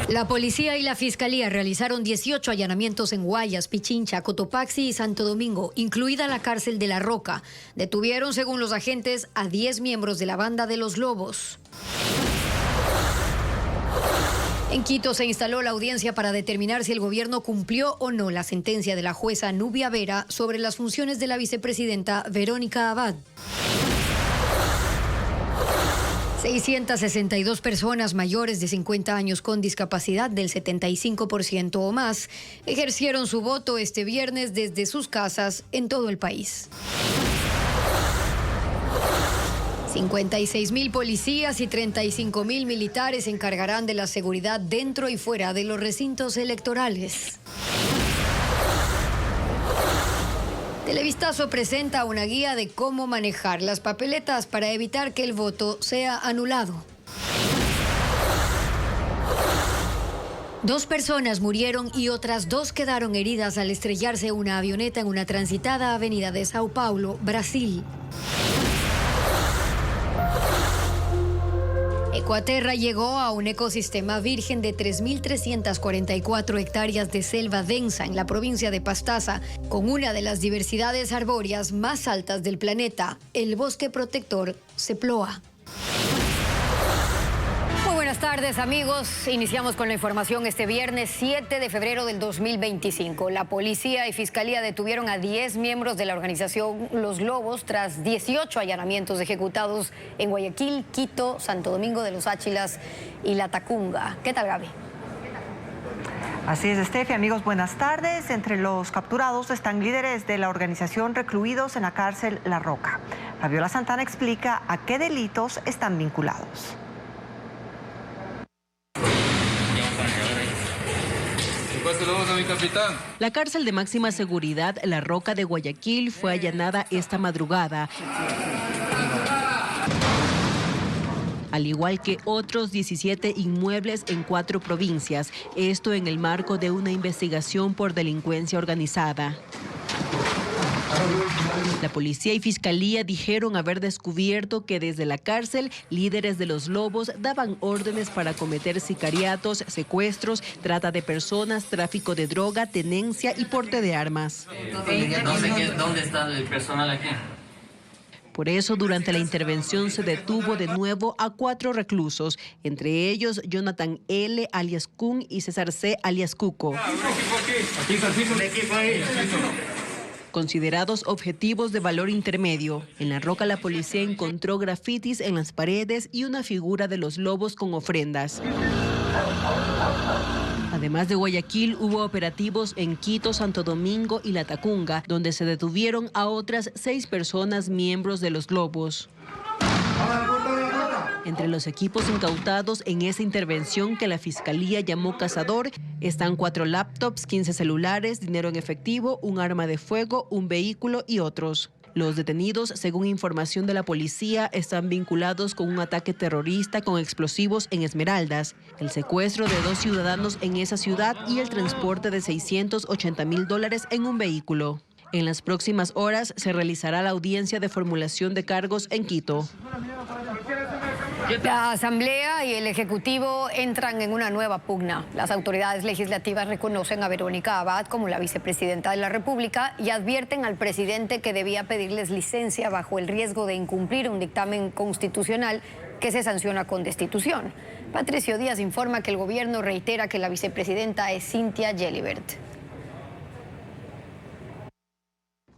La policía y la fiscalía realizaron 18 allanamientos en Guayas, Pichincha, Cotopaxi y Santo Domingo, incluida la cárcel de La Roca. Detuvieron, según los agentes, a 10 miembros de la banda de los Lobos. En Quito se instaló la audiencia para determinar si el gobierno cumplió o no la sentencia de la jueza Nubia Vera sobre las funciones de la vicepresidenta Verónica Abad. 662 personas mayores de 50 años con discapacidad del 75% o más ejercieron su voto este viernes desde sus casas en todo el país. 56.000 policías y 35.000 militares se encargarán de la seguridad dentro y fuera de los recintos electorales. Televistazo presenta una guía de cómo manejar las papeletas para evitar que el voto sea anulado. 2 personas murieron y otras 2 quedaron heridas al estrellarse una avioneta en una transitada avenida de Sao Paulo, Brasil. Ecuaterra llegó a un ecosistema virgen de 3.344 hectáreas de selva densa en la provincia de Pastaza, con una de las diversidades arbóreas más altas del planeta, el bosque protector Ceploa. Muy buenas tardes, amigos. Iniciamos con la información este viernes 7 de febrero del 2025. La policía y fiscalía detuvieron a 10 miembros de la organización Los Lobos tras 18 allanamientos ejecutados en Guayaquil, Quito, Santo Domingo de los Áchilas y La Tacunga. ¿Qué tal, Gaby? Así es, Estefi. Amigos, buenas tardes. Entre los capturados están líderes de la organización recluidos en la cárcel La Roca. Fabiola Santana explica a qué delitos están vinculados. La cárcel de máxima seguridad La Roca de Guayaquil fue allanada esta madrugada, al igual que otros 17 inmuebles en 4 provincias, esto en el marco de una investigación por delincuencia organizada. La policía y fiscalía dijeron haber descubierto que desde la cárcel líderes de los Lobos daban órdenes para cometer sicariatos, secuestros, trata de personas, tráfico de droga, tenencia y porte de armas. ¿Dónde está el personal aquí? Por eso, durante la intervención se detuvo de nuevo a 4 reclusos, entre ellos Jonathan L. alias Kun y César C. alias Cuco. Considerados objetivos de valor intermedio. En La Roca la policía encontró grafitis en las paredes y una figura de los lobos con ofrendas. Además de Guayaquil, hubo operativos en Quito, Santo Domingo y La Tacunga, donde se detuvieron a otras 6 personas miembros de los Lobos. Entre los equipos incautados en esa intervención que la Fiscalía llamó Cazador, están 4 laptops, 15 celulares, dinero en efectivo, un arma de fuego, un vehículo y otros. Los detenidos, según información de la policía, están vinculados con un ataque terrorista con explosivos en Esmeraldas, el secuestro de 2 ciudadanos en esa ciudad y el transporte de $680.000 en un vehículo. En las próximas horas se realizará la audiencia de formulación de cargos en Quito. La Asamblea y el Ejecutivo entran en una nueva pugna. Las autoridades legislativas reconocen a Verónica Abad como la vicepresidenta de la República y advierten al presidente que debía pedirles licencia bajo el riesgo de incumplir un dictamen constitucional que se sanciona con destitución. Patricio Díaz informa que el gobierno reitera que la vicepresidenta es Cynthia Gelibert.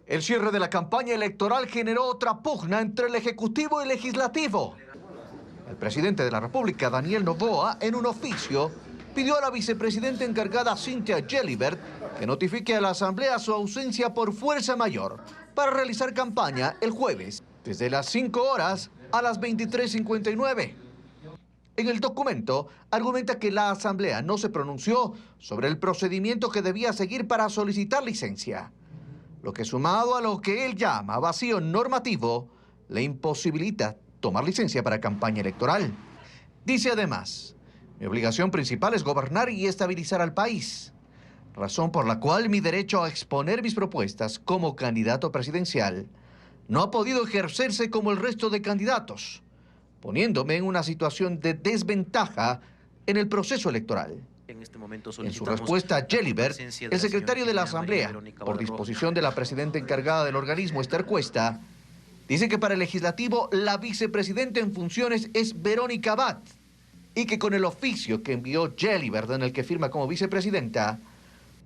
El cierre de la campaña electoral generó otra pugna entre el Ejecutivo y el Legislativo. El presidente de la República, Daniel Noboa, en un oficio, pidió a la vicepresidenta encargada Cynthia Gelibert que notifique a la Asamblea su ausencia por fuerza mayor para realizar campaña el jueves, desde las 5 horas a las 23:59. En el documento argumenta que la Asamblea no se pronunció sobre el procedimiento que debía seguir para solicitar licencia, lo que sumado a lo que él llama vacío normativo, le imposibilita tomar licencia para campaña electoral. Dice además, mi obligación principal es gobernar y estabilizar al país, razón por la cual mi derecho a exponer mis propuestas como candidato presidencial no ha podido ejercerse como el resto de candidatos, poniéndome en una situación de desventaja en el proceso electoral. En su respuesta a Gelibert, el secretario de la Asamblea, por disposición de la presidenta encargada del organismo, Esther Cuesta, dice que para el legislativo la vicepresidenta en funciones es Verónica Abad y que con el oficio que envió Gelibert, en el que firma como vicepresidenta,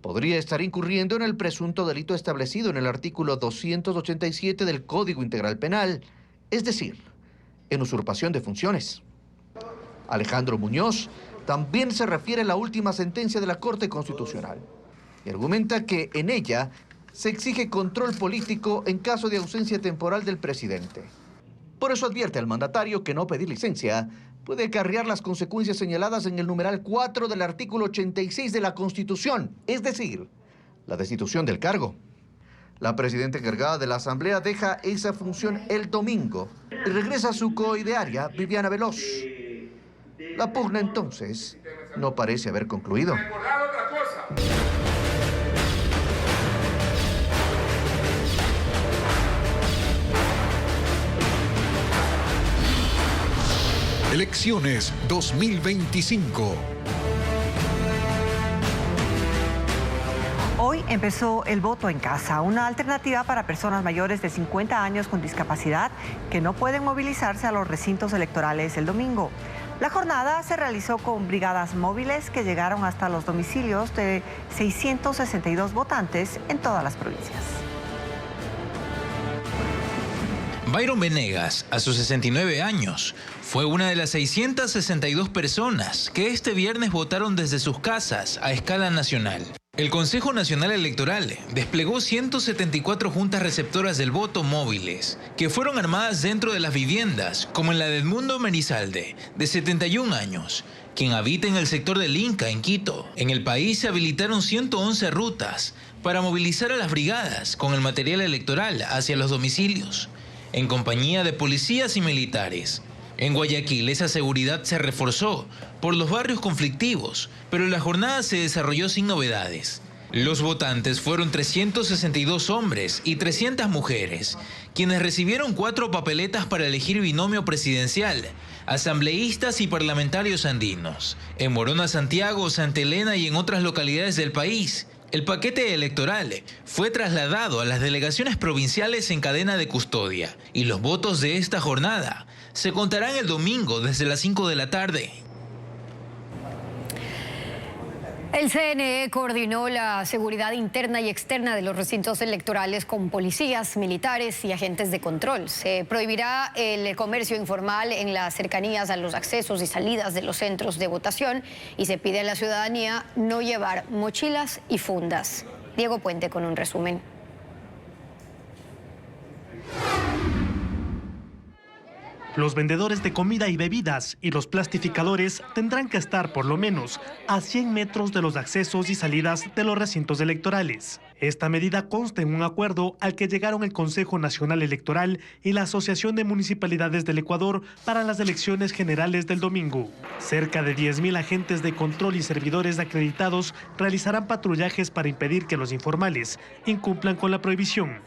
podría estar incurriendo en el presunto delito establecido en el artículo 287 del Código Integral Penal, es decir, en usurpación de funciones. Alejandro Muñoz también se refiere a la última sentencia de la Corte Constitucional y argumenta que en ella se exige control político en caso de ausencia temporal del presidente. Por eso advierte al mandatario que no pedir licencia puede acarrear las consecuencias señaladas en el numeral 4 del artículo 86 de la Constitución, es decir, la destitución del cargo. La presidenta encargada de la Asamblea deja esa función el domingo y regresa a su coidearia, Viviana Veloz. La pugna entonces no parece haber concluido. Elecciones 2025. Hoy empezó el voto en casa, una alternativa para personas mayores de 50 años con discapacidad que no pueden movilizarse a los recintos electorales el domingo. La jornada se realizó con brigadas móviles que llegaron hasta los domicilios de 662 votantes en todas las provincias. Byron Venegas, a sus 69 años, fue una de las 662 personas que este viernes votaron desde sus casas a escala nacional. El Consejo Nacional Electoral desplegó 174 juntas receptoras del voto móviles, que fueron armadas dentro de las viviendas, como en la de Edmundo Merizalde, de 71 años, quien habita en el sector del Inca, en Quito. En el país se habilitaron 111 rutas para movilizar a las brigadas con el material electoral hacia los domicilios, en compañía de policías y militares. En Guayaquil esa seguridad se reforzó por los barrios conflictivos, pero la jornada se desarrolló sin novedades. Los votantes fueron 362 hombres y 300 mujeres, quienes recibieron 4 papeletas para elegir binomio presidencial, asambleístas y parlamentarios andinos. En Morona, Santiago, Santa Elena y en otras localidades del país, el paquete electoral fue trasladado a las delegaciones provinciales en cadena de custodia y los votos de esta jornada se contarán el domingo desde las 5 de la tarde. El CNE coordinó la seguridad interna y externa de los recintos electorales con policías, militares y agentes de control. Se prohibirá el comercio informal en las cercanías a los accesos y salidas de los centros de votación y se pide a la ciudadanía no llevar mochilas y fundas. Diego Puente con un resumen. Los vendedores de comida y bebidas y los plastificadores tendrán que estar por lo menos a 100 metros de los accesos y salidas de los recintos electorales. Esta medida consta en un acuerdo al que llegaron el Consejo Nacional Electoral y la Asociación de Municipalidades del Ecuador para las elecciones generales del domingo. Cerca de 10.000 agentes de control y servidores acreditados realizarán patrullajes para impedir que los informales incumplan con la prohibición.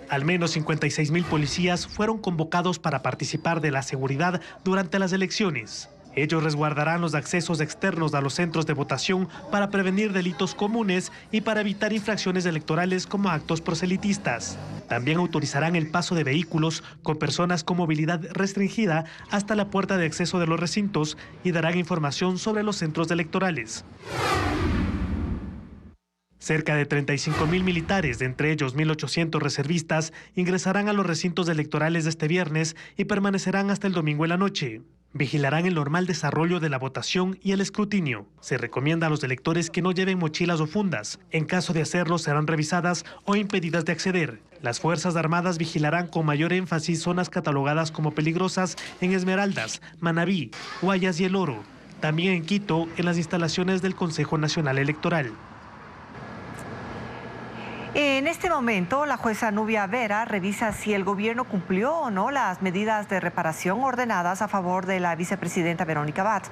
Al menos 56.000 policías fueron convocados para participar de la seguridad durante las elecciones. Ellos resguardarán los accesos externos a los centros de votación para prevenir delitos comunes y para evitar infracciones electorales como actos proselitistas. También autorizarán el paso de vehículos con personas con movilidad restringida hasta la puerta de acceso de los recintos y darán información sobre los centros electorales. Cerca de 35.000 militares, de entre ellos 1.800 reservistas, ingresarán a los recintos electorales de este viernes y permanecerán hasta el domingo en la noche. Vigilarán el normal desarrollo de la votación y el escrutinio. Se recomienda a los electores que no lleven mochilas o fundas. En caso de hacerlo, serán revisadas o impedidas de acceder. Las Fuerzas Armadas vigilarán con mayor énfasis zonas catalogadas como peligrosas en Esmeraldas, Manabí, Guayas y El Oro. También en Quito, en las instalaciones del Consejo Nacional Electoral. En este momento, la jueza Nubia Vera revisa si el gobierno cumplió o no las medidas de reparación ordenadas a favor de la vicepresidenta Verónica Abad.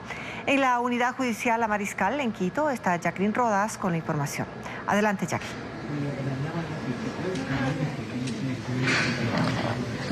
En la unidad judicial La Mariscal, en Quito, está Jacqueline Rodas con la información. Adelante, Jacqueline.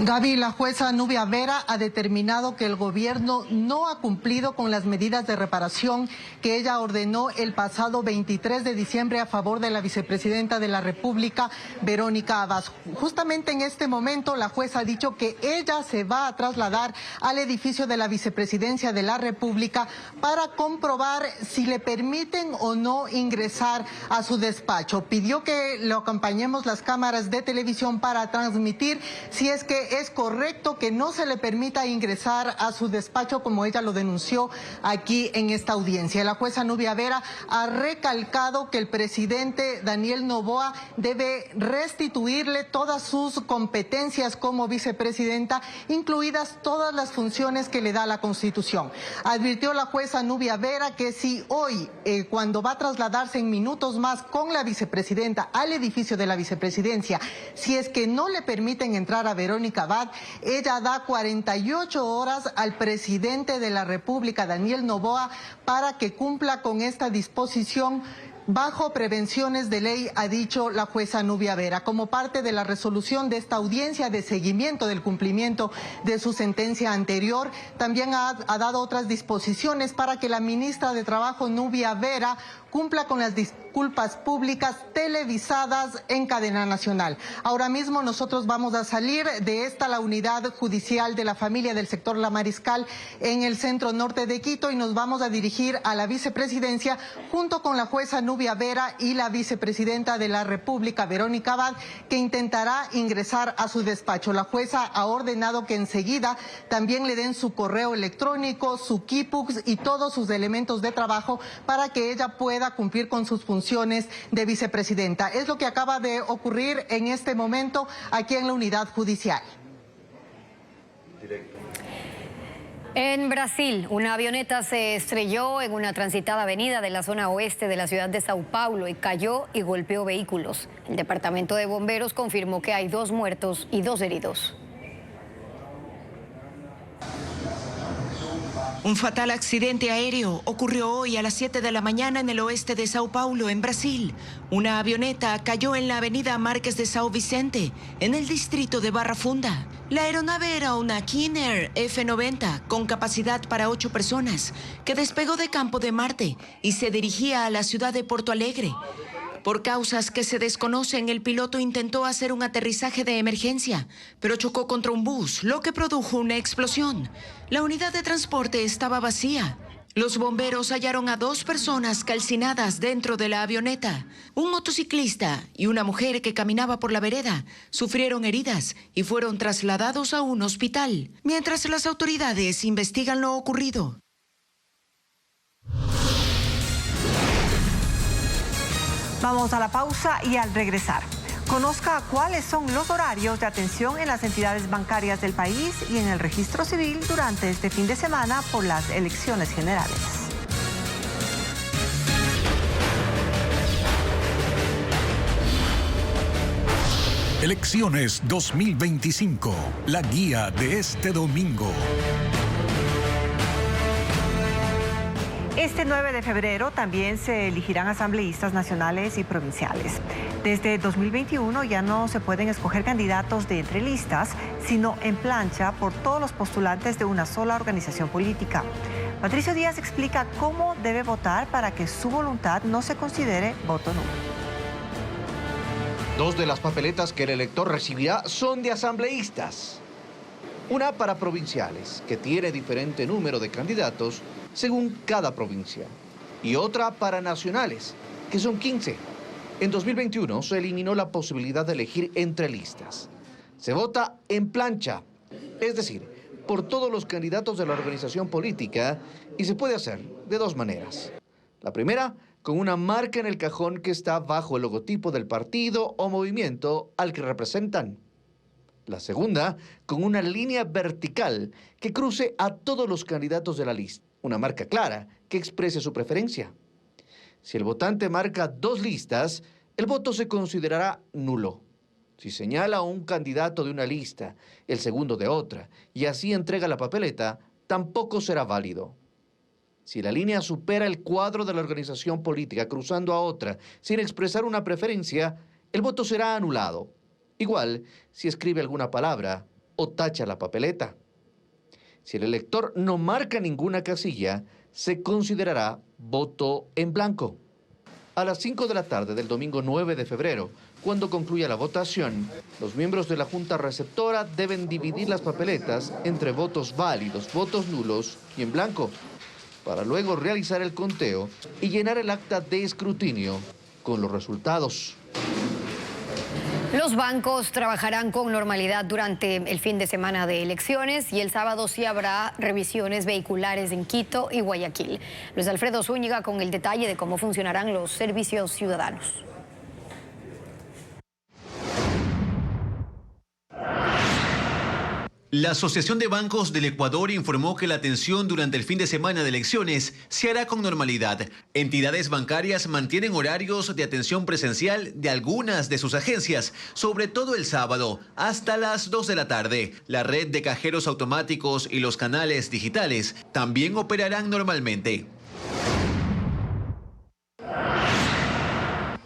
Gaby, la jueza Nubia Vera ha determinado que el gobierno no ha cumplido con las medidas de reparación que ella ordenó el pasado 23 de diciembre a favor de la vicepresidenta de la República, Verónica Abad. Justamente en este momento la jueza ha dicho que ella se va a trasladar al edificio de la vicepresidencia de la República para comprobar si le permiten o no ingresar a su despacho. Pidió que lo acompañemos las cámaras de televisión para transmitir si es que es correcto que no se le permita ingresar a su despacho, como ella lo denunció aquí en esta audiencia. La jueza Nubia Vera ha recalcado que el presidente Daniel Noboa debe restituirle todas sus competencias como vicepresidenta, incluidas todas las funciones que le da la Constitución. Advirtió la jueza Nubia Vera que si hoy, cuando va a trasladarse en minutos más con la vicepresidenta al edificio de la vicepresidencia, si es que no le permiten entrar a Verónica Abad, ella da 48 horas al presidente de la República, Daniel Noboa, para que cumpla con esta disposición bajo prevenciones de ley, ha dicho la jueza Nubia Vera, como parte de la resolución de esta audiencia de seguimiento del cumplimiento de su sentencia anterior. También ha dado otras disposiciones para que la ministra de Trabajo, Nubia Vera, cumpla con las disculpas públicas televisadas en cadena nacional. Ahora mismo nosotros vamos a salir de la unidad judicial de la familia del sector La Mariscal en el centro norte de Quito y nos vamos a dirigir a la vicepresidencia junto con la jueza Nubia Vera y la vicepresidenta de la República, Verónica Abad, que intentará ingresar a su despacho. La jueza ha ordenado que enseguida también le den su correo electrónico, su Kipux y todos sus elementos de trabajo para que ella pueda cumplir con sus funciones de vicepresidenta. Es lo que acaba de ocurrir en este momento aquí en la unidad judicial. En Brasil, una avioneta se estrelló en una transitada avenida de la zona oeste de la ciudad de Sao Paulo y cayó y golpeó vehículos. El departamento de bomberos confirmó que hay 2 muertos y 2 heridos. Un fatal accidente aéreo ocurrió hoy a las 7 de la mañana en el oeste de Sao Paulo, en Brasil. Una avioneta cayó en la avenida Marques de São Vicente, en el distrito de Barra Funda. La aeronave era una King Air F-90 con capacidad para 8 personas, que despegó de Campo de Marte y se dirigía a la ciudad de Porto Alegre. Por causas que se desconocen, el piloto intentó hacer un aterrizaje de emergencia, pero chocó contra un bus, lo que produjo una explosión. La unidad de transporte estaba vacía. Los bomberos hallaron a 2 personas calcinadas dentro de la avioneta. Un motociclista y una mujer que caminaba por la vereda sufrieron heridas y fueron trasladados a un hospital, mientras las autoridades investigan lo ocurrido. Vamos a la pausa y al regresar, conozca cuáles son los horarios de atención en las entidades bancarias del país y en el registro civil durante este fin de semana por las elecciones generales. Elecciones 2025, la guía de este domingo. Este 9 de febrero también se elegirán asambleístas nacionales y provinciales. Desde 2021 ya no se pueden escoger candidatos de entre listas, sino en plancha por todos los postulantes de una sola organización política. Patricio Díaz explica cómo debe votar para que su voluntad no se considere voto nulo. 2 de las papeletas que el elector recibirá son de asambleístas. Una para provinciales, que tiene diferente número de candidatos según cada provincia, y otra para nacionales, que son 15. En 2021 se eliminó la posibilidad de elegir entre listas. Se vota en plancha, es decir, por todos los candidatos de la organización política, y se puede hacer de 2 maneras. La primera, con una marca en el cajón que está bajo el logotipo del partido o movimiento al que representan. La segunda, con una línea vertical que cruce a todos los candidatos de la lista. Una marca clara que exprese su preferencia. Si el votante marca 2 listas, el voto se considerará nulo. Si señala a un candidato de una lista, el segundo de otra, y así entrega la papeleta, tampoco será válido. Si la línea supera el cuadro de la organización política cruzando a otra sin expresar una preferencia, el voto será anulado. Igual, si escribe alguna palabra o tacha la papeleta. Si el elector no marca ninguna casilla, se considerará voto en blanco. A las 5 de la tarde del domingo 9 de febrero, cuando concluya la votación, los miembros de la Junta Receptora deben dividir las papeletas entre votos válidos, votos nulos y en blanco, para luego realizar el conteo y llenar el acta de escrutinio con los resultados. Los bancos trabajarán con normalidad durante el fin de semana de elecciones y el sábado sí habrá revisiones vehiculares en Quito y Guayaquil. Luis Alfredo Zúñiga con el detalle de cómo funcionarán los servicios ciudadanos. La Asociación de Bancos del Ecuador informó que la atención durante el fin de semana de elecciones se hará con normalidad. Entidades bancarias mantienen horarios de atención presencial de algunas de sus agencias, sobre todo el sábado, hasta las 2 de la tarde. La red de cajeros automáticos y los canales digitales también operarán normalmente.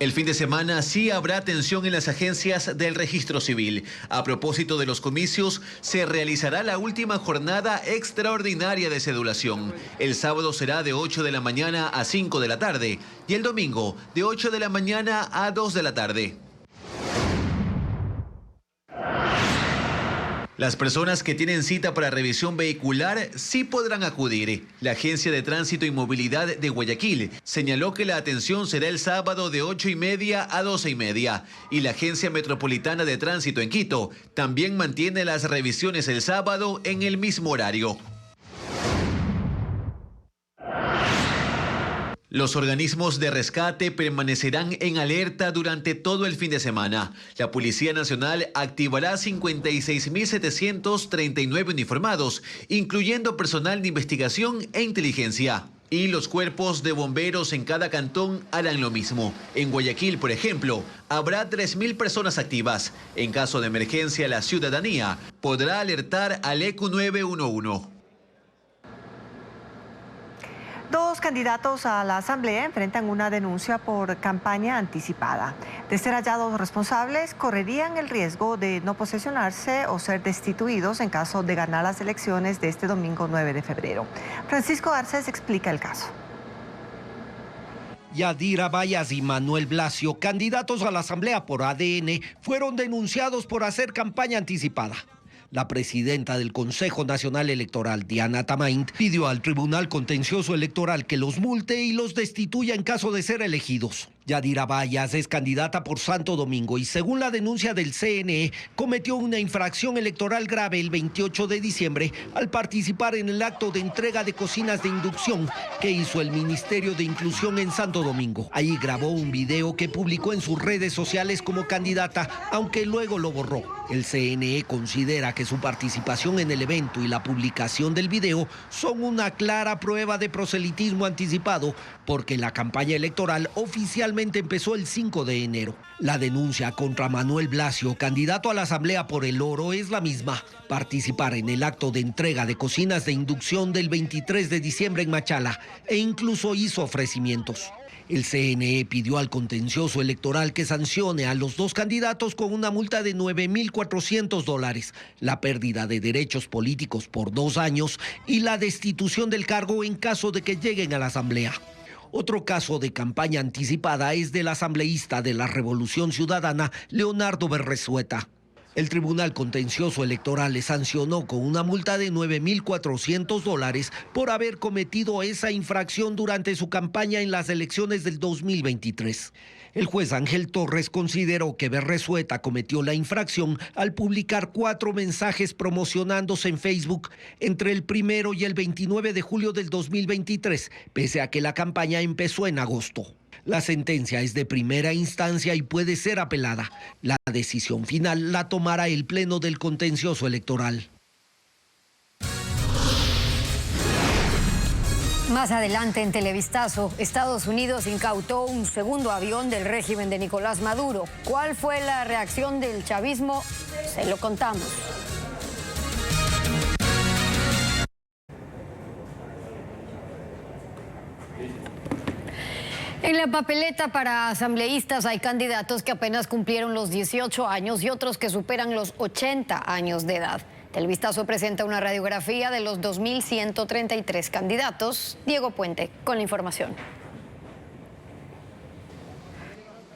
El fin de semana sí habrá atención en las agencias del registro civil. A propósito de los comicios, se realizará la última jornada extraordinaria de cedulación. El sábado será de 8 de la mañana a 5 de la tarde y el domingo de 8 de la mañana a 2 de la tarde. Las personas que tienen cita para revisión vehicular sí podrán acudir. La Agencia de Tránsito y Movilidad de Guayaquil señaló que la atención será el sábado de 8:30 a 12:30. Y la Agencia Metropolitana de Tránsito en Quito también mantiene las revisiones el sábado en el mismo horario. Los organismos de rescate permanecerán en alerta durante todo el fin de semana. La Policía Nacional activará 56.739 uniformados, incluyendo personal de investigación e inteligencia. Y los cuerpos de bomberos en cada cantón harán lo mismo. En Guayaquil, por ejemplo, habrá 3.000 personas activas. En caso de emergencia, la ciudadanía podrá alertar al ECU 911. Dos candidatos a la Asamblea enfrentan una denuncia por campaña anticipada. De ser hallados responsables, correrían el riesgo de no posesionarse o ser destituidos en caso de ganar las elecciones de este domingo 9 de febrero. Francisco Garcés explica el caso. Yadira Bayas y Manuel Blasio, candidatos a la Asamblea por ADN, fueron denunciados por hacer campaña anticipada. La presidenta del Consejo Nacional Electoral, Diana Tamaint, pidió al Tribunal Contencioso Electoral que los multe y los destituya en caso de ser elegidos. Yadira Bayas es candidata por Santo Domingo y según la denuncia del CNE, cometió una infracción electoral grave el 28 de diciembre al participar en el acto de entrega de cocinas de inducción que hizo el Ministerio de Inclusión en Santo Domingo. Ahí grabó un video que publicó en sus redes sociales como candidata, aunque luego lo borró. El CNE considera que su participación en el evento y la publicación del video son una clara prueba de proselitismo anticipado, porque la campaña electoral oficialmente empezó el 5 de enero. La denuncia contra Manuel Blasio, candidato a la Asamblea por El Oro, es la misma: participar en el acto de entrega de cocinas de inducción del 23 de diciembre en Machala, e incluso hizo ofrecimientos. El CNE pidió al contencioso electoral que sancione a los dos candidatos con una multa de $9.400, la pérdida de derechos políticos por 2 años y la destitución del cargo en caso de que lleguen a la Asamblea. Otro caso de campaña anticipada es del asambleísta de la Revolución Ciudadana, Leonardo Berresueta. El Tribunal Contencioso Electoral le sancionó con una multa de $9.400 por haber cometido esa infracción durante su campaña en las elecciones del 2023. El juez Ángel Torres consideró que Berresueta cometió la infracción al publicar 4 mensajes promocionándose en Facebook entre el 1 y el 29 de julio del 2023, pese a que la campaña empezó en agosto. La sentencia es de primera instancia y puede ser apelada. La decisión final la tomará el Pleno del Contencioso Electoral. Más adelante en Televistazo, Estados Unidos incautó un segundo avión del régimen de Nicolás Maduro. ¿Cuál fue la reacción del chavismo? Se lo contamos. En la papeleta para asambleístas hay candidatos que apenas cumplieron los 18 años y otros que superan los 80 años de edad. Televistazo presenta una radiografía de los 2.133 candidatos. Diego Puente con la información.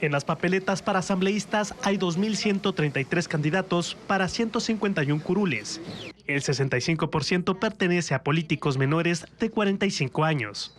En las papeletas para asambleístas hay 2.133 candidatos para 151 curules. El 65% pertenece a políticos menores de 45 años.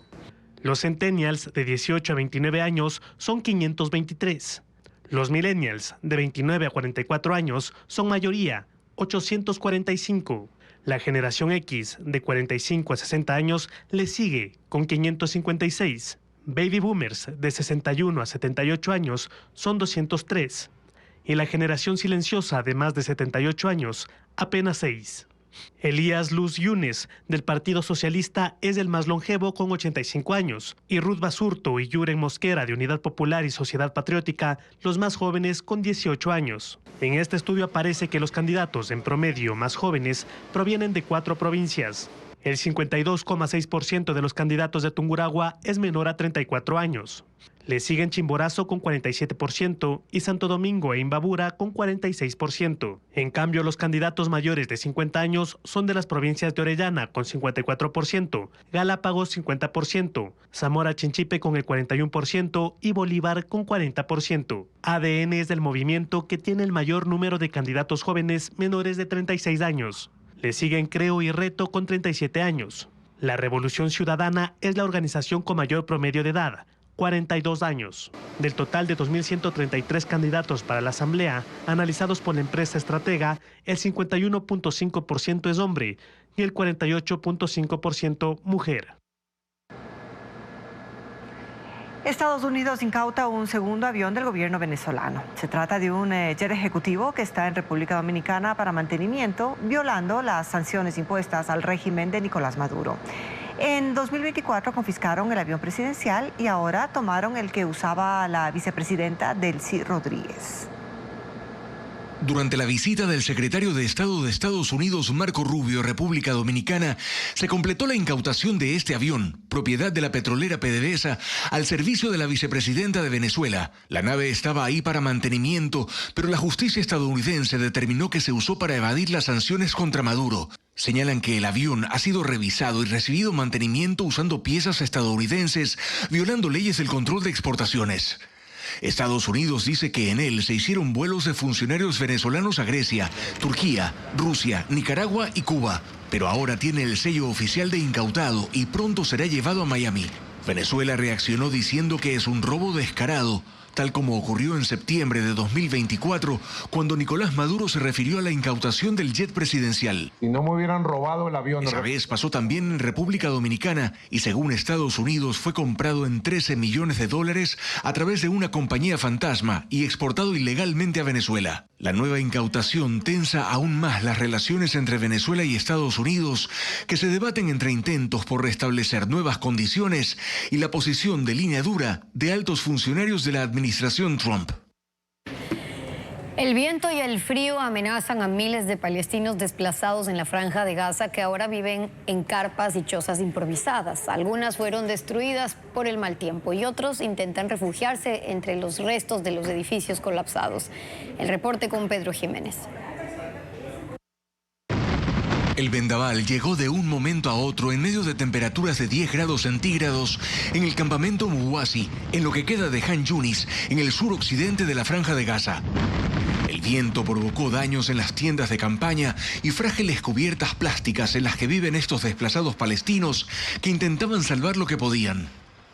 Los centennials de 18 a 29 años son 523. Los millennials de 29 a 44 años son mayoría, 845. La generación X de 45 a 60 años le sigue con 556. Baby boomers de 61 a 78 años son 203 y la generación silenciosa de más de 78 años apenas 6. Elías Luz Yunes del Partido Socialista es el más longevo con 85 años y Ruth Basurto y Yuren Mosquera de Unidad Popular y Sociedad Patriótica los más jóvenes con 18 años. En este estudio aparece que los candidatos en promedio más jóvenes provienen de 4 provincias. El 52,6% de los candidatos de Tungurahua es menor a 34 años. Le siguen Chimborazo con 47% y Santo Domingo e Imbabura con 46%. En cambio, los candidatos mayores de 50 años son de las provincias de Orellana con 54%, Galápagos 50%, Zamora Chinchipe con el 41% y Bolívar con 40%. ADN es el movimiento que tiene el mayor número de candidatos jóvenes menores de 36 años. Le siguen Creo y Reto con 37 años. La Revolución Ciudadana es la organización con mayor promedio de edad, 42 años. Del total de 2.133 candidatos para la Asamblea, analizados por la empresa Estratega, el 51,5% es hombre y el 48,5% mujer. Estados Unidos incauta un segundo avión del gobierno venezolano. Se trata de un jet ejecutivo que está en República Dominicana para mantenimiento, violando las sanciones impuestas al régimen de Nicolás Maduro. En 2024 confiscaron el avión presidencial y ahora tomaron el que usaba la vicepresidenta Delcy Rodríguez. Durante la visita del secretario de Estado de Estados Unidos, Marco Rubio, a República Dominicana, se completó la incautación de este avión, propiedad de la petrolera PDVSA, al servicio de la vicepresidenta de Venezuela. La nave estaba ahí para mantenimiento, pero la justicia estadounidense determinó que se usó para evadir las sanciones contra Maduro. Señalan que el avión ha sido revisado y recibido mantenimiento usando piezas estadounidenses, violando leyes del control de exportaciones. Estados Unidos dice que en él se hicieron vuelos de funcionarios venezolanos a Grecia, Turquía, Rusia, Nicaragua y Cuba, pero ahora tiene el sello oficial de incautado y pronto será llevado a Miami. Venezuela reaccionó diciendo que es un robo descarado, tal como ocurrió en septiembre de 2024, cuando Nicolás Maduro se refirió a la incautación del jet presidencial. Si no me hubieran robado el avión... Esa vez pasó también en República Dominicana y según Estados Unidos fue comprado en $13 millones a través de una compañía fantasma y exportado ilegalmente a Venezuela. La nueva incautación tensa aún más las relaciones entre Venezuela y Estados Unidos, que se debaten entre intentos por restablecer nuevas condiciones y la posición de línea dura de altos funcionarios de la administración Trump. El viento y el frío amenazan a miles de palestinos desplazados en la Franja de Gaza que ahora viven en carpas y chozas improvisadas. Algunas fueron destruidas por el mal tiempo y otros intentan refugiarse entre los restos de los edificios colapsados. El reporte con Pedro Jiménez. El vendaval llegó de un momento a otro en medio de temperaturas de 10 grados centígrados en el campamento Muwasi, en lo que queda de Han Yunis, en el suroccidente de la Franja de Gaza. El viento provocó daños en las tiendas de campaña y frágiles cubiertas plásticas en las que viven estos desplazados palestinos que intentaban salvar lo que podían.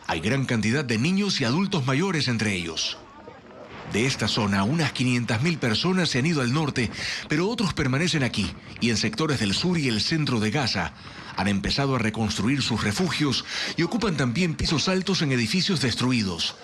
Hay gran cantidad de niños y adultos mayores entre ellos. De esta zona, unas 500.000 personas se han ido al norte, pero otros permanecen aquí y en sectores del sur y el centro de Gaza. Han empezado a reconstruir sus refugios y ocupan también pisos altos en edificios destruidos.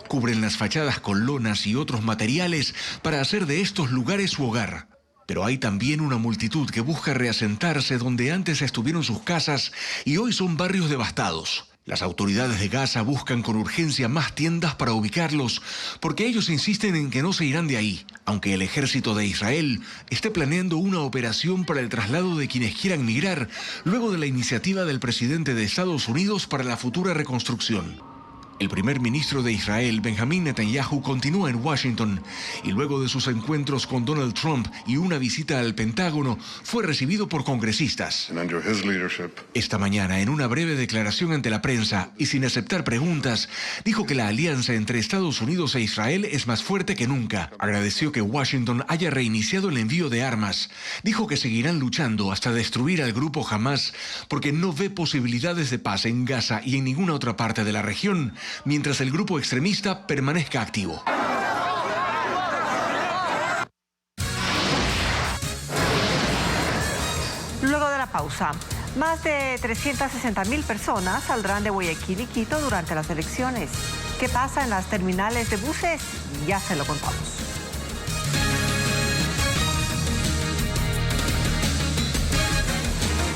Cubren las fachadas con lonas y otros materiales para hacer de estos lugares su hogar. Pero hay también una multitud que busca reasentarse donde antes estuvieron sus casas y hoy son barrios devastados. Las autoridades de Gaza buscan con urgencia más tiendas para ubicarlos, porque ellos insisten en que no se irán de ahí, aunque el ejército de Israel esté planeando una operación para el traslado de quienes quieran migrar, luego de la iniciativa del presidente de Estados Unidos para la futura reconstrucción. El primer ministro de Israel, Benjamín Netanyahu, continúa en Washington y luego de sus encuentros con Donald Trump y una visita al Pentágono, fue recibido por congresistas. Esta mañana, en una breve declaración ante la prensa y sin aceptar preguntas, dijo que la alianza entre Estados Unidos e Israel es más fuerte que nunca. Agradeció que Washington haya reiniciado el envío de armas. Dijo que seguirán luchando hasta destruir al grupo Hamas porque no ve posibilidades de paz en Gaza y en ninguna otra parte de la región, mientras el grupo extremista permanezca activo. Luego de la pausa, más de 360,000 personas saldrán de Guayaquil y Quito durante las elecciones. ¿Qué pasa en las terminales de buses? Ya se lo contamos.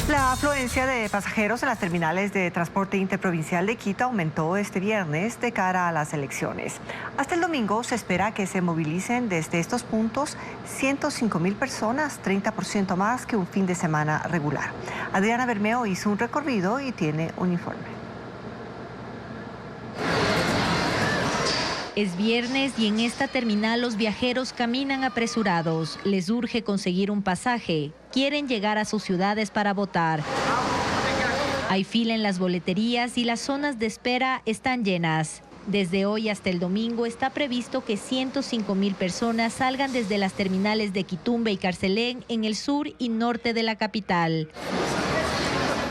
La afluencia de pasajeros en las terminales de transporte interprovincial de Quito aumentó este viernes de cara a las elecciones. Hasta el domingo se espera que se movilicen desde estos puntos 105,000 personas, 30% más que un fin de semana regular. Adriana Bermeo hizo un recorrido y tiene un informe. Es viernes y en esta terminal los viajeros caminan apresurados. Les urge conseguir un pasaje. Quieren llegar a sus ciudades para votar. Hay fila en las boleterías y las zonas de espera están llenas. Desde hoy hasta el domingo está previsto que 105,000 personas salgan desde las terminales de Quitumbe y Carcelén en el sur y norte de la capital.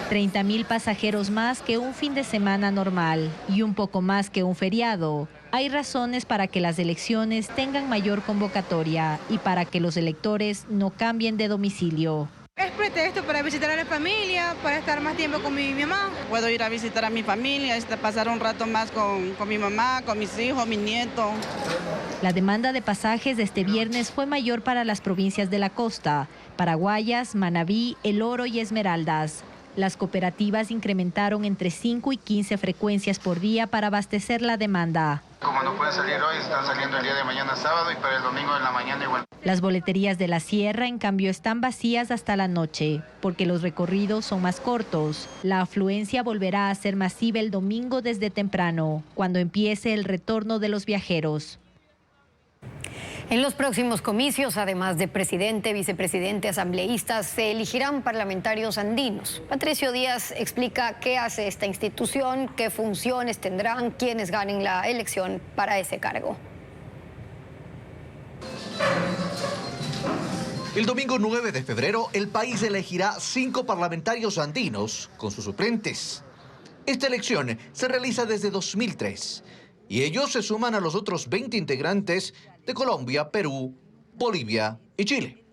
30,000 pasajeros más que un fin de semana normal y un poco más que un feriado. Hay razones para que las elecciones tengan mayor convocatoria y para que los electores no cambien de domicilio. Es pretexto para visitar a la familia, para estar más tiempo con mi mamá. Puedo ir a visitar a mi familia, pasar un rato más con mi mamá, con mis hijos, mi nieto. La demanda de pasajes de este viernes fue mayor para las provincias de la costa, Paraguayas, Manabí, El Oro y Esmeraldas. Las cooperativas incrementaron entre 5 y 15 frecuencias por día para abastecer la demanda. Como no pueden salir hoy, están saliendo el día de mañana sábado y para el domingo en la mañana igual. Las boleterías de la Sierra, en cambio, están vacías hasta la noche, porque los recorridos son más cortos. La afluencia volverá a ser masiva el domingo desde temprano, cuando empiece el retorno de los viajeros. En los próximos comicios, además de presidente, vicepresidente, asambleístas, se elegirán parlamentarios andinos. Patricio Díaz explica qué hace esta institución, qué funciones tendrán quienes ganen la elección para ese cargo. El domingo 9 de febrero, el país elegirá 5 parlamentarios andinos con sus suplentes. Esta elección se realiza desde 2003 y ellos se suman a los otros 20 integrantes de Colombia, Perú, Bolivia y Chile,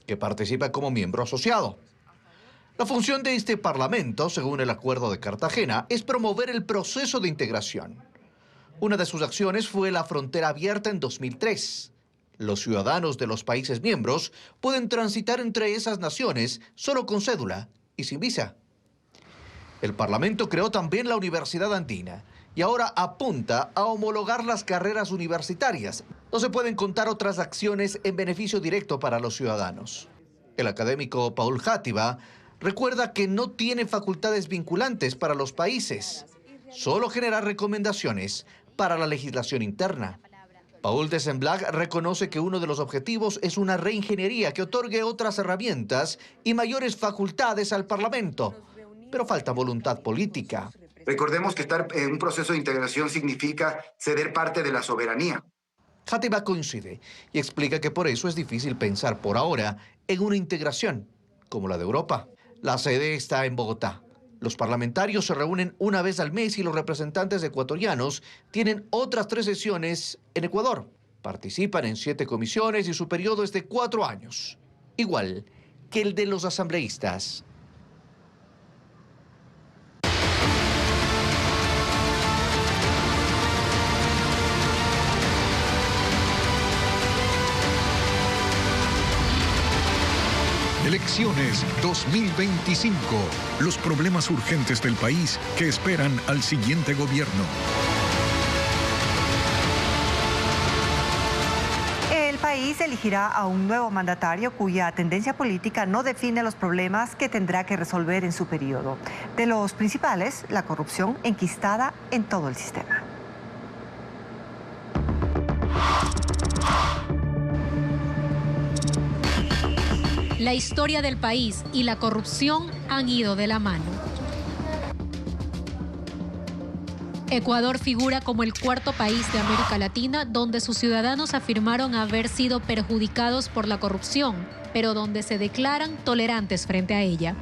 que participan como miembro asociado. La función de este parlamento, según el Acuerdo de Cartagena, es promover el proceso de integración. Una de sus acciones fue la frontera abierta en 2003. Los ciudadanos de los países miembros pueden transitar entre esas naciones solo con cédula y sin visa. El Parlamento creó también la Universidad Andina y ahora apunta a homologar las carreras universitarias. No se pueden contar otras acciones en beneficio directo para los ciudadanos. El académico Paul Játiva recuerda que no tiene facultades vinculantes para los países, solo generar recomendaciones para la legislación interna. Paul Desemblag reconoce que uno de los objetivos es una reingeniería que otorgue otras herramientas y mayores facultades al Parlamento, pero falta voluntad política. Recordemos que estar en un proceso de integración significa ceder parte de la soberanía. Játiva coincide y explica que por eso es difícil pensar por ahora en una integración como la de Europa. La sede está en Bogotá. Los parlamentarios se reúnen una vez al mes y los representantes ecuatorianos tienen otras 3 sesiones en Ecuador. Participan en 7 comisiones y su periodo es de 4 años, igual que el de los asambleístas. Elecciones 2025. Los problemas urgentes del país que esperan al siguiente gobierno. El país elegirá a un nuevo mandatario cuya tendencia política no define los problemas que tendrá que resolver en su periodo. De los principales, la corrupción enquistada en todo el sistema. La historia del país y la corrupción han ido de la mano. Ecuador figura como el cuarto país de América Latina donde sus ciudadanos afirmaron haber sido perjudicados por la corrupción, pero donde se declaran tolerantes frente a ella.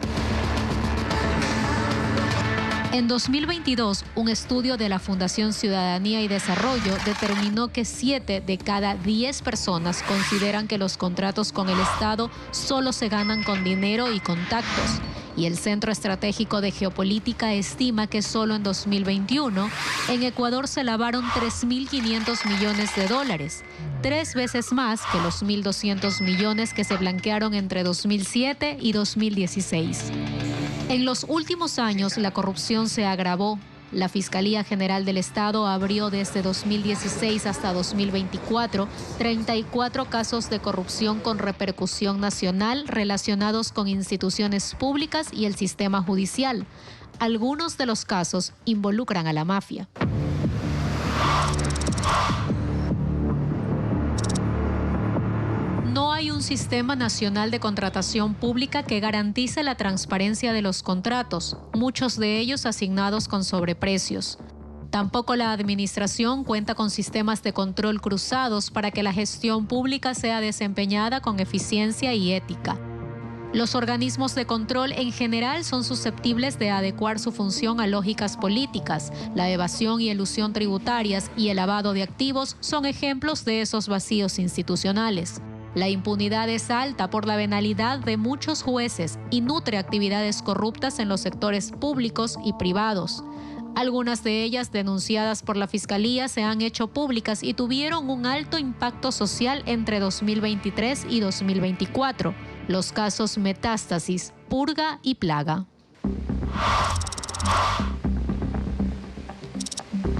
En 2022, un estudio de la Fundación Ciudadanía y Desarrollo determinó que 7 de cada 10 personas consideran que los contratos con el Estado solo se ganan con dinero y contactos. Y el Centro Estratégico de Geopolítica estima que solo en 2021 en Ecuador se lavaron 3.500 millones de dólares, 3 veces más que los 1.200 millones que se blanquearon entre 2007 y 2016. En los últimos años, la corrupción se agravó. La Fiscalía General del Estado abrió desde 2016 hasta 2024 34 casos de corrupción con repercusión nacional relacionados con instituciones públicas y el sistema judicial. Algunos de los casos involucran a la mafia. No hay un sistema nacional de contratación pública que garantice la transparencia de los contratos, muchos de ellos asignados con sobreprecios. Tampoco la administración cuenta con sistemas de control cruzados para que la gestión pública sea desempeñada con eficiencia y ética. Los organismos de control en general son susceptibles de adecuar su función a lógicas políticas. La evasión y elusión tributarias y el lavado de activos son ejemplos de esos vacíos institucionales. La impunidad es alta por la venalidad de muchos jueces y nutre actividades corruptas en los sectores públicos y privados. Algunas de ellas, denunciadas por la Fiscalía, se han hecho públicas y tuvieron un alto impacto social entre 2023 y 2024. Los casos Metástasis, Purga y Plaga.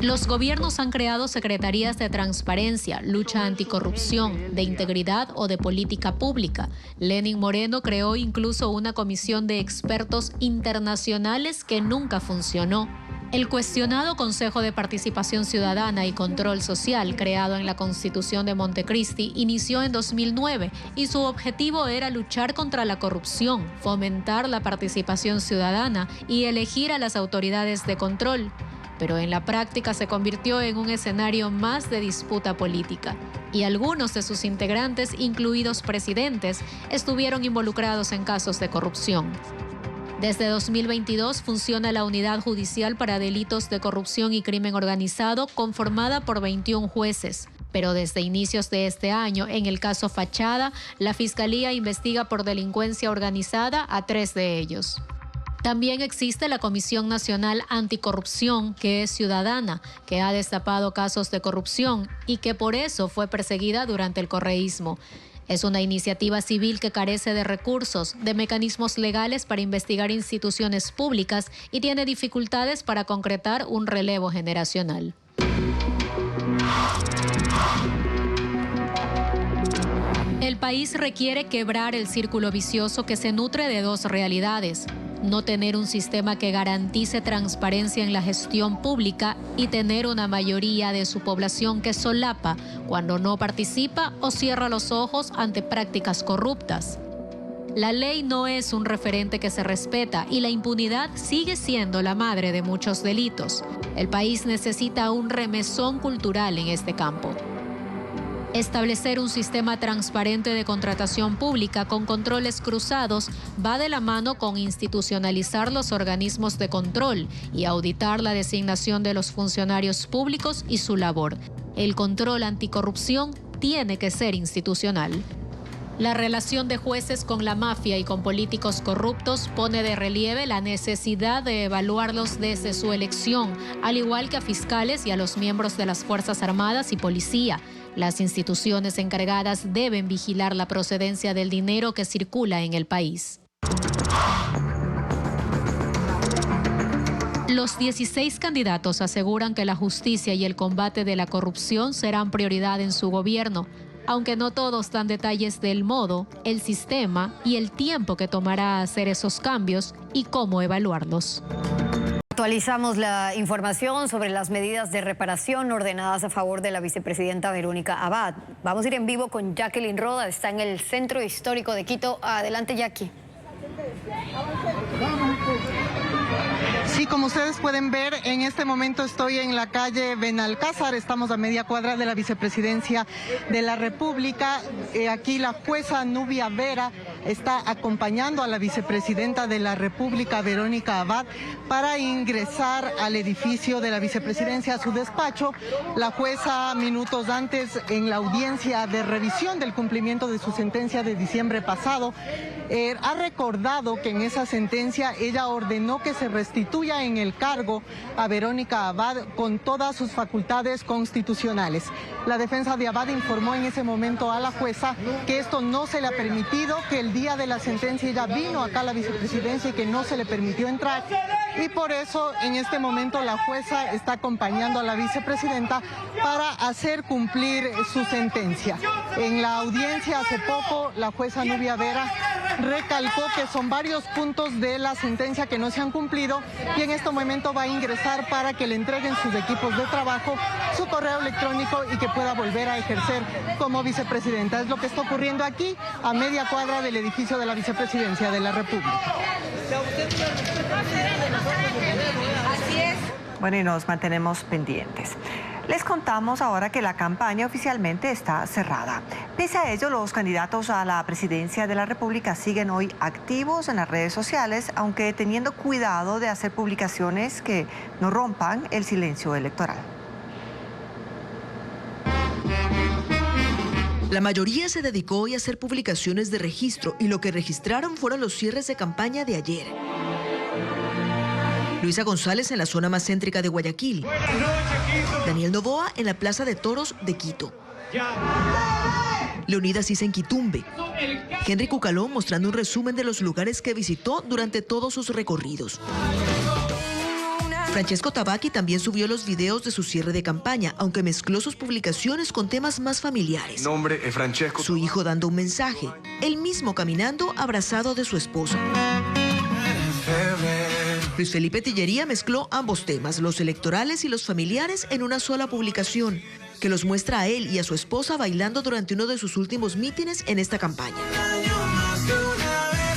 Los gobiernos han creado secretarías de transparencia, lucha anticorrupción, de integridad o de política pública. Lenín Moreno creó incluso una comisión de expertos internacionales que nunca funcionó. El cuestionado Consejo de Participación Ciudadana y Control Social, creado en la Constitución de Montecristi, inició en 2009 y su objetivo era luchar contra la corrupción, fomentar la participación ciudadana y elegir a las autoridades de control. Pero en la práctica se convirtió en un escenario más de disputa política. Y algunos de sus integrantes, incluidos presidentes, estuvieron involucrados en casos de corrupción. Desde 2022 funciona la Unidad Judicial para Delitos de Corrupción y Crimen Organizado, conformada por 21 jueces. Pero desde inicios de este año, en el caso Fachada, la Fiscalía investiga por delincuencia organizada a 3 de ellos. También existe la Comisión Nacional Anticorrupción, que es ciudadana, que ha destapado casos de corrupción y que por eso fue perseguida durante el correísmo. Es una iniciativa civil que carece de recursos, de mecanismos legales para investigar instituciones públicas y tiene dificultades para concretar un relevo generacional. El país requiere quebrar el círculo vicioso que se nutre de 2 realidades: no tener un sistema que garantice transparencia en la gestión pública y tener una mayoría de su población que solapa cuando no participa o cierra los ojos ante prácticas corruptas. La ley no es un referente que se respeta y la impunidad sigue siendo la madre de muchos delitos. El país necesita un remesón cultural en este campo. Establecer un sistema transparente de contratación pública con controles cruzados va de la mano con institucionalizar los organismos de control y auditar la designación de los funcionarios públicos y su labor. El control anticorrupción tiene que ser institucional. La relación de jueces con la mafia y con políticos corruptos pone de relieve la necesidad de evaluarlos desde su elección, al igual que a fiscales y a los miembros de las Fuerzas Armadas y Policía. Las instituciones encargadas deben vigilar la procedencia del dinero que circula en el país. Los 16 candidatos aseguran que la justicia y el combate de la corrupción serán prioridad en su gobierno, aunque no todos dan detalles del modo, el sistema y el tiempo que tomará hacer esos cambios y cómo evaluarlos. Actualizamos la información sobre las medidas de reparación ordenadas a favor de la vicepresidenta Verónica Abad. Vamos a ir en vivo con Jacqueline Roda, está en el Centro Histórico de Quito. Adelante, Jackie. Sí, como ustedes pueden ver, en este momento estoy en la calle Benalcázar, estamos a media cuadra de la vicepresidencia de la República. Aquí la jueza Nubia Vera está acompañando a la vicepresidenta de la República, Verónica Abad, para ingresar al edificio de la vicepresidencia, a su despacho. La jueza, minutos antes, en la audiencia de revisión del cumplimiento de su sentencia de diciembre pasado, ha recordado que en esa sentencia ella ordenó que se restituya en el cargo a Verónica Abad con todas sus facultades constitucionales. La defensa de Abad informó en ese momento a la jueza que esto no se le ha permitido, que el día de la sentencia ella vino acá a la vicepresidencia y que no se le permitió entrar. Y por eso en este momento la jueza está acompañando a la vicepresidenta para hacer cumplir su sentencia. En la audiencia hace poco, la jueza Nubia Vera recalcó que son varios puntos de la sentencia que no se han cumplido y en este momento va a ingresar para que le entreguen sus equipos de trabajo, su correo electrónico y que pueda volver a ejercer como vicepresidenta. Es lo que está ocurriendo aquí a media cuadra del edificio de la vicepresidencia de la República. Así es. Bueno, y nos mantenemos pendientes. Les contamos ahora que la campaña oficialmente está cerrada. Pese a ello, los candidatos a la presidencia de la República siguen hoy activos en las redes sociales, aunque teniendo cuidado de hacer publicaciones que no rompan el silencio electoral. La mayoría se dedicó hoy a hacer publicaciones de registro y lo que registraron fueron los cierres de campaña de ayer. Luisa González en la zona más céntrica de Guayaquil. Daniel Noboa en la Plaza de Toros de Quito. Leonidas Sisa en Quitumbe. Henry Cucalón mostrando un resumen de los lugares que visitó durante todos sus recorridos. Francesco Tabaqui también subió los videos de su cierre de campaña, aunque mezcló sus publicaciones con temas más familiares. Nombre es Francesco. Su hijo dando un mensaje, él mismo caminando abrazado de su esposa. Luis Felipe Tillería mezcló ambos temas, los electorales y los familiares, en una sola publicación, que los muestra a él y a su esposa bailando durante uno de sus últimos mítines en esta campaña.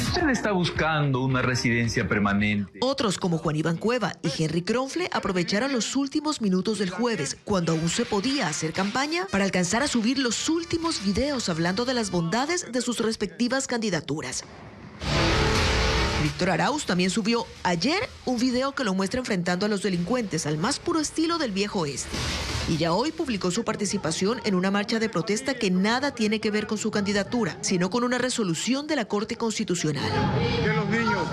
Usted está buscando una residencia permanente. Otros, como Juan Iván Cueva y Henry Kronfle, aprovecharon los últimos minutos del jueves, cuando aún se podía hacer campaña, para alcanzar a subir los últimos videos hablando de las bondades de sus respectivas candidaturas. Víctor Arauz también subió ayer un video que lo muestra enfrentando a los delincuentes al más puro estilo del viejo oeste. Y ya hoy publicó su participación en una marcha de protesta que nada tiene que ver con su candidatura, sino con una resolución de la Corte Constitucional. De los niños.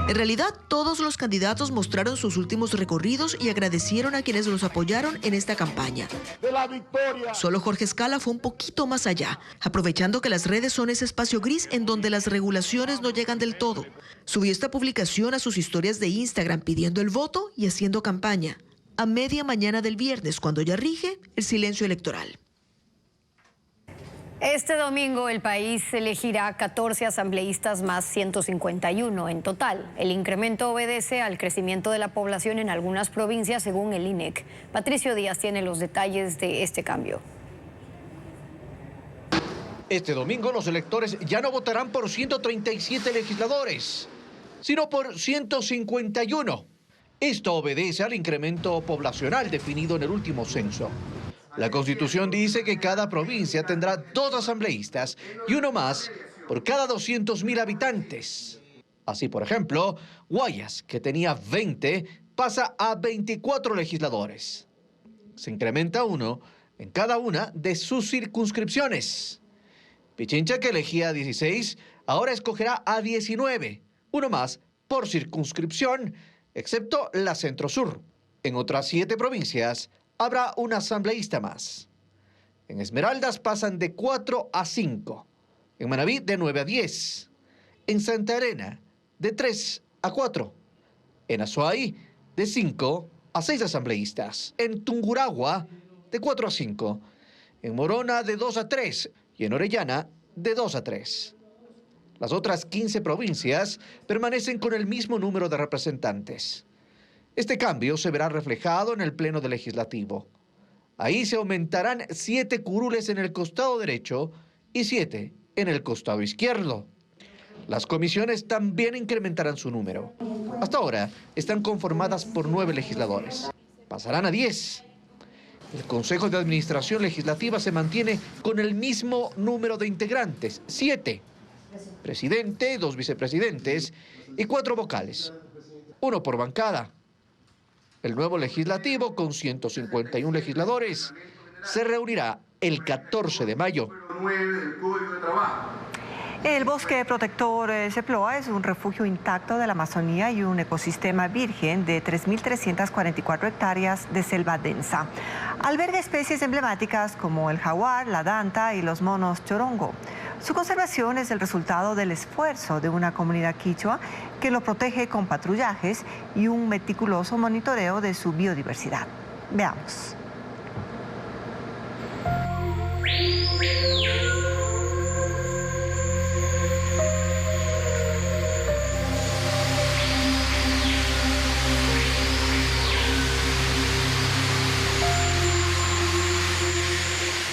En realidad, todos los candidatos mostraron sus últimos recorridos y agradecieron a quienes los apoyaron en esta campaña. De la victoria. Solo Jorge Escala fue un poquito más allá, aprovechando que las redes son ese espacio gris en donde las regulaciones no llegan del todo. Subió esta publicación a sus historias de Instagram pidiendo el voto y haciendo campaña, a media mañana del viernes, cuando ya rige el silencio electoral. Este domingo el país elegirá 14 asambleístas más 151 en total. El incremento obedece al crecimiento de la población en algunas provincias, según el INEC. Patricio Díaz tiene los detalles de este cambio. Este domingo los electores ya no votarán por 137 legisladores, sino por 151. Esto obedece al incremento poblacional definido en el último censo. La Constitución dice que cada provincia tendrá 2 asambleístas y uno más por cada 200.000 habitantes. Así, por ejemplo, Guayas, que tenía 20, pasa a 24 legisladores. Se incrementa uno en cada una de sus circunscripciones. Pichincha, que elegía 16, ahora escogerá a 19, uno más por circunscripción, excepto la Centro-Sur. En otras 7 provincias habrá un asambleísta más. En Esmeraldas pasan de 4 a 5. En Manabí de 9 a 10. En Santa Elena de 3 a 4. En Azuay de 5 a 6 asambleístas. En Tungurahua de 4 a 5. En Morona de 2 a 3. Y en Orellana de 2 a 3. Las otras 15 provincias permanecen con el mismo número de representantes. Este cambio se verá reflejado en el Pleno del Legislativo. Ahí se aumentarán 7 curules en el costado derecho y 7 en el costado izquierdo. Las comisiones también incrementarán su número. Hasta ahora están conformadas por 9 legisladores. Pasarán a 10. El Consejo de Administración Legislativa se mantiene con el mismo número de integrantes, 7. Presidente, 2 vicepresidentes y 4 vocales, 1 por bancada. El nuevo legislativo, con 151 legisladores, se reunirá el 14 de mayo. El bosque protector Ceploa es un refugio intacto de la Amazonía y un ecosistema virgen de 3.344 hectáreas de selva densa. Alberga especies emblemáticas como el jaguar, la danta y los monos chorongo. Su conservación es el resultado del esfuerzo de una comunidad quichua que lo protege con patrullajes y un meticuloso monitoreo de su biodiversidad. Veamos.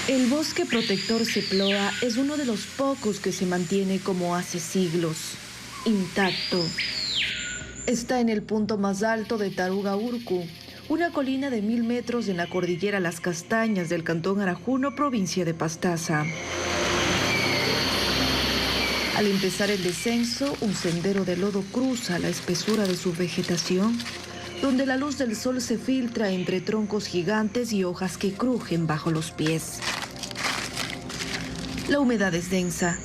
El bosque protector Ceploa es uno de los pocos que se mantiene como hace siglos, intacto. Está en el punto más alto de Taruga Urcu, una colina de 1000 metros en la cordillera Las Castañas del cantón Arajuno, provincia de Pastaza. Al empezar el descenso, un sendero de lodo cruza la espesura de su vegetación, donde la luz del sol se filtra entre troncos gigantes y hojas que crujen bajo los pies. La humedad es densa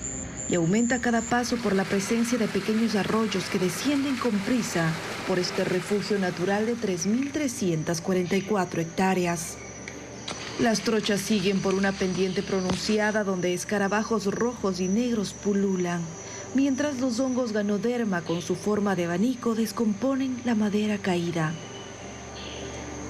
y aumenta a cada paso por la presencia de pequeños arroyos que descienden con prisa por este refugio natural de 3.344 hectáreas. Las trochas siguen por una pendiente pronunciada donde escarabajos rojos y negros pululan, mientras los hongos ganoderma con su forma de abanico descomponen la madera caída.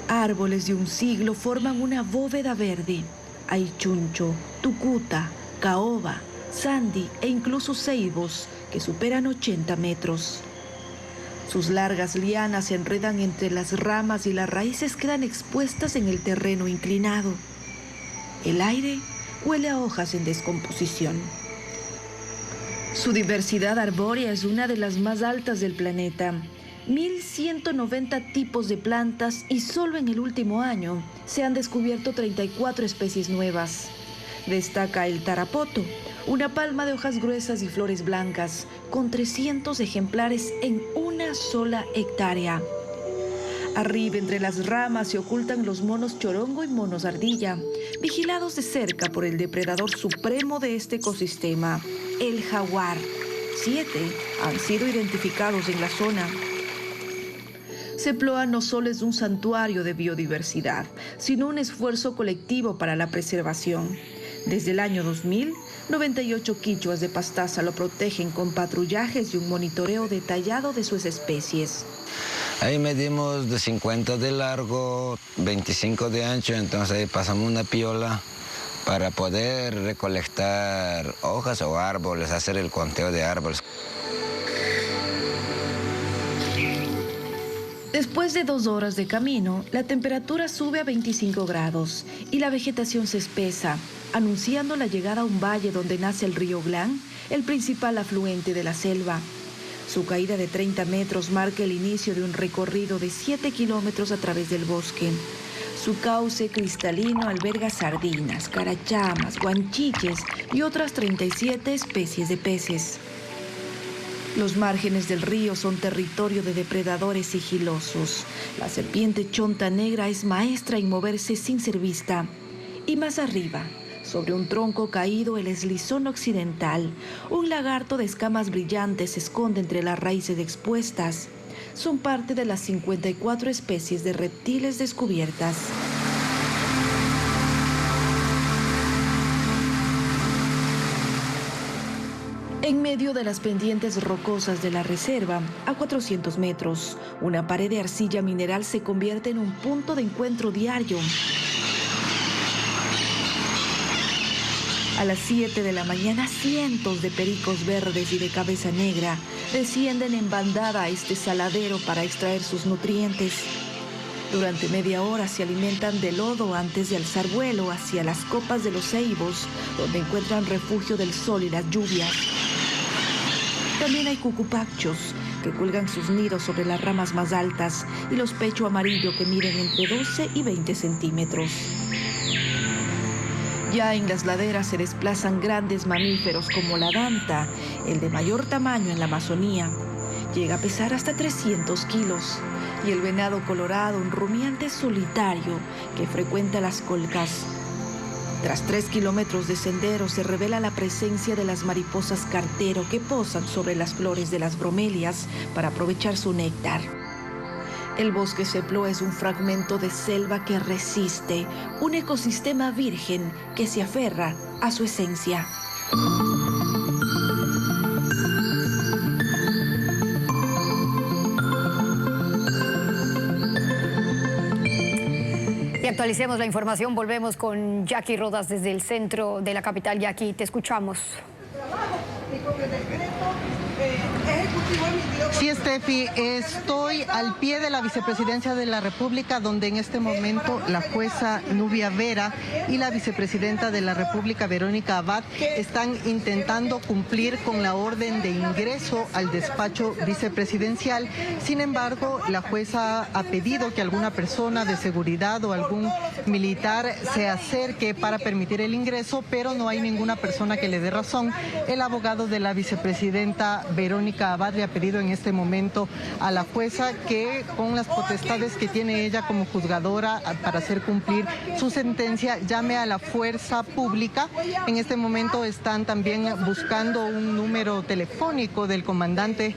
Árboles de un siglo forman una bóveda verde. Hay chuncho, tucuta, caoba, sandi e incluso ceibos que superan 80 metros. Sus largas lianas se enredan entre las ramas y las raíces quedan expuestas en el terreno inclinado. El aire huele a hojas en descomposición. Su diversidad arbórea es una de las más altas del planeta. 1.190 tipos de plantas y solo en el último año se han descubierto 34 especies nuevas. Destaca el tarapoto, una palma de hojas gruesas y flores blancas, con 300 ejemplares en una sola hectárea. Arriba, entre las ramas, se ocultan los monos chorongo y monos ardilla, vigilados de cerca por el depredador supremo de este ecosistema, el jaguar. 7 han sido identificados en la zona. Ceploa no solo es un santuario de biodiversidad, sino un esfuerzo colectivo para la preservación. Desde el año 2000, 98 quichuas de Pastaza lo protegen con patrullajes y un monitoreo detallado de sus especies. Ahí medimos de 50 de largo, 25 de ancho, entonces ahí pasamos una piola para poder recolectar hojas o árboles, hacer el conteo de árboles. Después de 2 horas de camino, la temperatura sube a 25 grados y la vegetación se espesa, anunciando la llegada a un valle donde nace el río Glán, el principal afluente de la selva. Su caída de 30 metros marca el inicio de un recorrido de 7 kilómetros a través del bosque. Su cauce cristalino alberga sardinas, carachamas, guanchiches y otras 37 especies de peces. Los márgenes del río son territorio de depredadores sigilosos. La serpiente chonta negra es maestra en moverse sin ser vista. Y más arriba, sobre un tronco caído, el eslizón occidental, un lagarto de escamas brillantes se esconde entre las raíces expuestas. Son parte de las 54 especies de reptiles descubiertas. En medio de las pendientes rocosas de la reserva, a 400 metros, una pared de arcilla mineral se convierte en un punto de encuentro diario. A las 7 de la mañana, cientos de pericos verdes y de cabeza negra descienden en bandada a este saladero para extraer sus nutrientes. Durante media hora se alimentan de lodo antes de alzar vuelo hacia las copas de los ceibos, donde encuentran refugio del sol y las lluvias. También hay cucupachos, que cuelgan sus nidos sobre las ramas más altas, y los pecho amarillo, que miden entre 12 y 20 centímetros. Ya en las laderas se desplazan grandes mamíferos como la danta, el de mayor tamaño en la Amazonía. Llega a pesar hasta 300 kilos. Y el venado colorado, un rumiante solitario que frecuenta las colcas. Tras 3 kilómetros de sendero se revela la presencia de las mariposas cartero que posan sobre las flores de las bromelias para aprovechar su néctar. El bosque Seplo es un fragmento de selva que resiste, un ecosistema virgen que se aferra a su esencia. Y actualicemos la información, volvemos con Jackie Rodas desde el centro de la capital. Jackie, te escuchamos. Sí, Estefi, estoy al pie de la Vicepresidencia de la República, donde en este momento la jueza Nubia Vera y la Vicepresidenta de la República, Verónica Abad, están intentando cumplir con la orden de ingreso al despacho vicepresidencial. Sin embargo, la jueza ha pedido que alguna persona de seguridad o algún militar se acerque para permitir el ingreso, pero no hay ninguna persona que le dé razón. El abogado de la Vicepresidenta, Verónica Abad, le ha pedido en este momento a la jueza que, con las potestades que tiene ella como juzgadora para hacer cumplir su sentencia, llame a la fuerza pública. En este momento están también buscando un número telefónico del comandante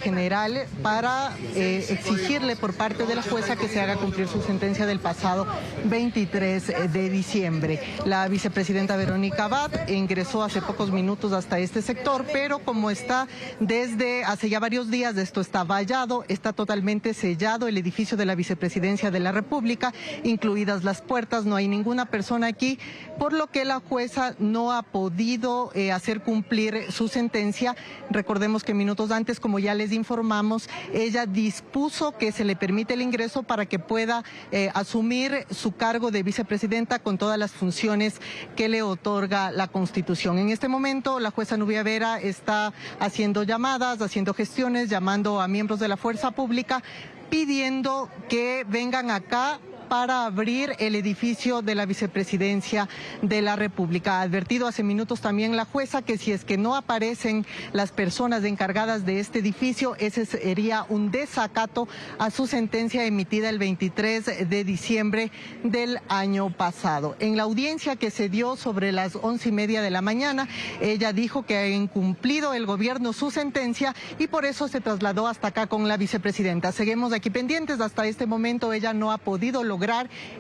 general para exigirle por parte de la jueza que se haga cumplir su sentencia del pasado 23 de diciembre. La vicepresidenta Verónica Abad ingresó hace pocos minutos hasta este sector, pero como está desde hace ya varios días, esto está vallado, está totalmente sellado el edificio de la Vicepresidencia de la República, incluidas las puertas, no hay ninguna persona aquí, por lo que la jueza no ha podido hacer cumplir su sentencia. Recordemos que minutos antes, como ya les informamos, ella dispuso que se le permite el ingreso para que pueda asumir su cargo de vicepresidenta con todas las funciones que le otorga la Constitución. En este momento, la jueza Nubia Vera está haciendo llamadas, haciendo gestiones, llamando a miembros de la fuerza pública, pidiendo que vengan acá para abrir el edificio de la Vicepresidencia de la República. Ha advertido hace minutos también la jueza que si es que no aparecen las personas encargadas de este edificio, ese sería un desacato a su sentencia emitida el 23 de diciembre del año pasado. En la audiencia que se dio sobre las 11:30 de la mañana, ella dijo que ha incumplido el gobierno su sentencia y por eso se trasladó hasta acá con la vicepresidenta. Seguimos aquí pendientes. Hasta este momento ella no ha podido lograr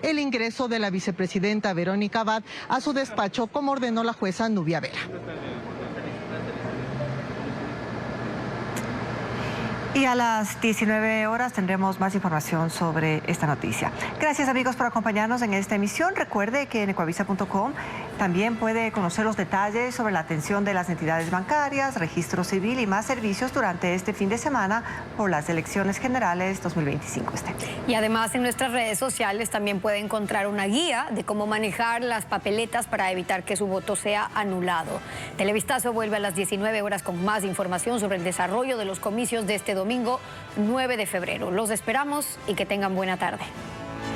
el ingreso de la vicepresidenta Verónica Abad a su despacho, como ordenó la jueza Nubia Vera. Y a las 19 horas tendremos más información sobre esta noticia. Gracias, amigos, por acompañarnos en esta emisión. Recuerde que en ecuavisa.com también puede conocer los detalles sobre la atención de las entidades bancarias, registro civil y más servicios durante este fin de semana por las elecciones generales 2025. Y además en nuestras redes sociales también puede encontrar una guía de cómo manejar las papeletas para evitar que su voto sea anulado. Televistazo vuelve a las 19 horas con más información sobre el desarrollo de los comicios de este domingo 9 de febrero. Los esperamos y que tengan buena tarde.